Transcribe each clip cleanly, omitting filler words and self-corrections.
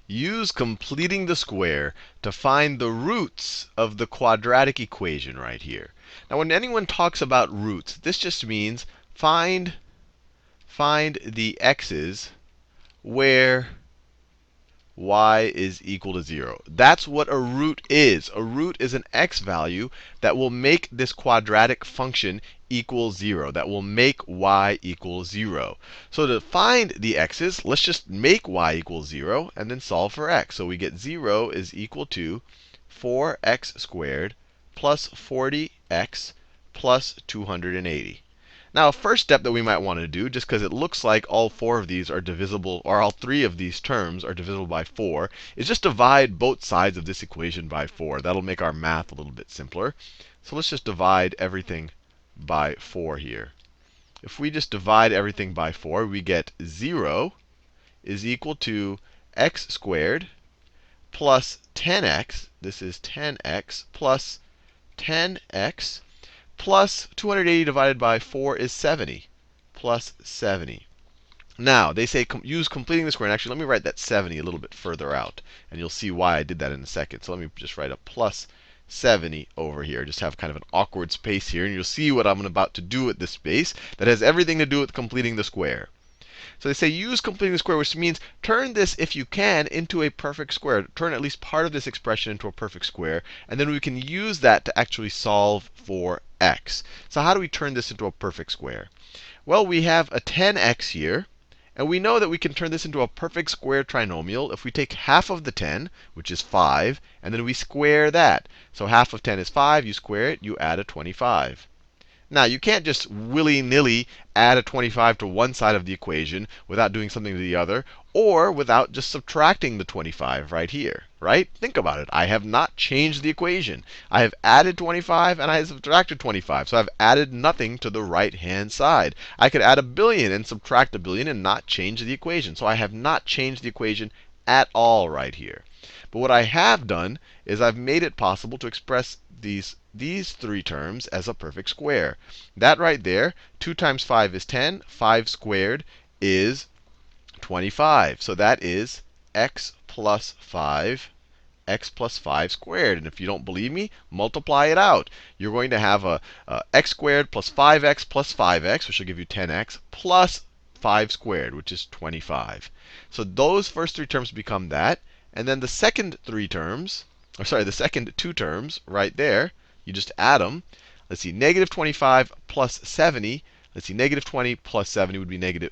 use completing the square to find the roots of the quadratic equation right here. Now, when anyone talks about roots, this just means find the x's where y is equal to 0. That's what a root is. A root is an x value that will make this quadratic function equal 0, that will make y equal 0. So to find the x's, let's just make y equal 0 and then solve for x. So we get 0 is equal to 4x squared plus 40x plus 280. Now, a first step that we might want to do, just because it looks like all four of these are divisible, or all three of these terms are divisible by 4, is just divide both sides of this equation by 4. That'll make our math a little bit simpler. So let's just divide everything by 4 here. If we just divide everything by 4, we get 0 is equal to x squared plus 10x. This is 10x plus 10x plus 280 divided by 4 is 70, plus 70. Now, they say use completing the square. And actually, let me write that 70 a little bit further out. And you'll see why I did that in a second. So let me just write a plus 70 over here. Just have kind of an awkward space here. And you'll see what I'm about to do with this space that has everything to do with completing the square. So they say use completing the square, which means turn this, if you can, into a perfect square. Turn at least part of this expression into a perfect square. And then we can use that to actually solve for x. So how do we turn this into a perfect square? Well, we have a 10x here. And we know that we can turn this into a perfect square trinomial if we take half of the 10, which is 5, and then we square that. So half of 10 is 5. You square it, you add a 25. Now, you can't just willy-nilly add a 25 to one side of the equation without doing something to the other, or without just subtracting the 25 right here, right? Think about it. I have not changed the equation. I have added 25 and I have subtracted 25. So I've added nothing to the right-hand side. I could add a billion and subtract a billion and not change the equation. So I have not changed the equation at all right here. But what I have done is I've made it possible to express these three terms as a perfect square. That right there, 2 times 5 is 10. 5 squared is 25. So that is x plus 5 squared. And if you don't believe me, multiply it out. You're going to have a x squared plus 5x, which will give you 10x, plus 5 squared, which is 25. So those first three terms become that. And then the second three terms, or sorry, the second two terms right there, you just add them. Let's see, negative 25 plus 70. Let's see, negative 20 plus 70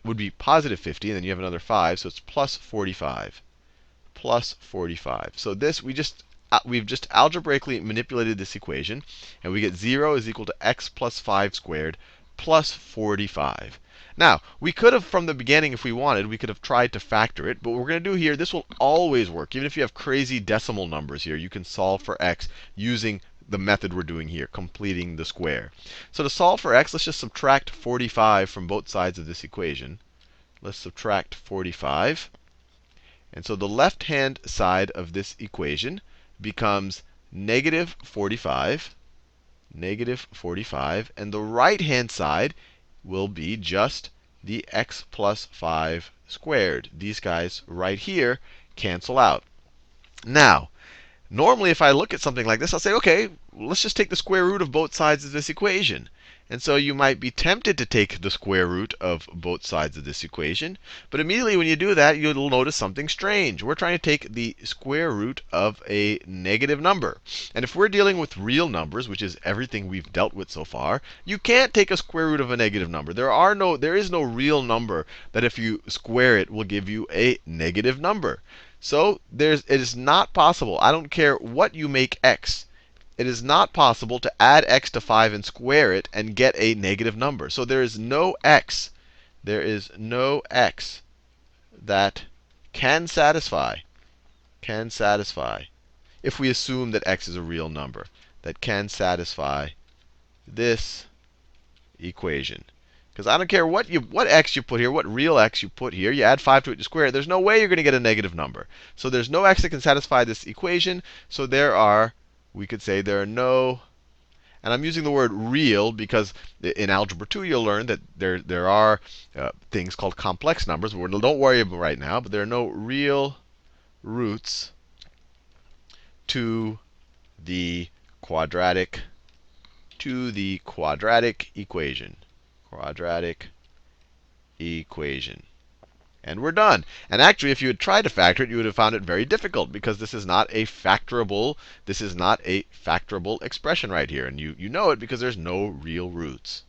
would be positive 50, and then you have another 5, so it's plus 45. Plus 45. So this we've just algebraically manipulated this equation, and we get 0 is equal to x plus 5 squared plus 45. Now, we could have, from the beginning, if we wanted, we could have tried to factor it. But what we're going to do here, this will always work. Even if you have crazy decimal numbers here, you can solve for x using the method we're doing here, completing the square. So to solve for x, let's just subtract 45 from both sides of this equation. Let's subtract 45. And so the left-hand side of this equation becomes negative 45, negative 45. And the right-hand side will be just the x plus 5 squared. These guys right here cancel out. Now, normally if I look at something like this, I'll say, OK, let's just take the square root of both sides of this equation. And so you might be tempted to take the square root of both sides of this equation. But immediately when you do that, you'll notice something strange. We're trying to take the square root of a negative number. And if we're dealing with real numbers, which is everything we've dealt with so far, you can't take a square root of a negative number. There is no real number that if you square it will give you a negative number. So it is not possible. I don't care what you make x. It is not possible to add x to 5 and square it and get a negative number. So there is no x. There is no x that can satisfy, if we assume that x is a real number, that can satisfy this equation. Because I don't care what x you put here, what real x you put here, you add 5 to it to square it, there's no way you're going to get a negative number. So there's no x that can satisfy this equation. So we could say there are no, and I'm using the word real because in Algebra 2 you'll learn that there are things called complex numbers. Don't worry about right now, but there are no real roots to the quadratic equation. Quadratic equation. And we're done. And actually, if you had tried to factor it, you would have found it very difficult because this is not a factorable expression right here. And you know it because there's no real roots.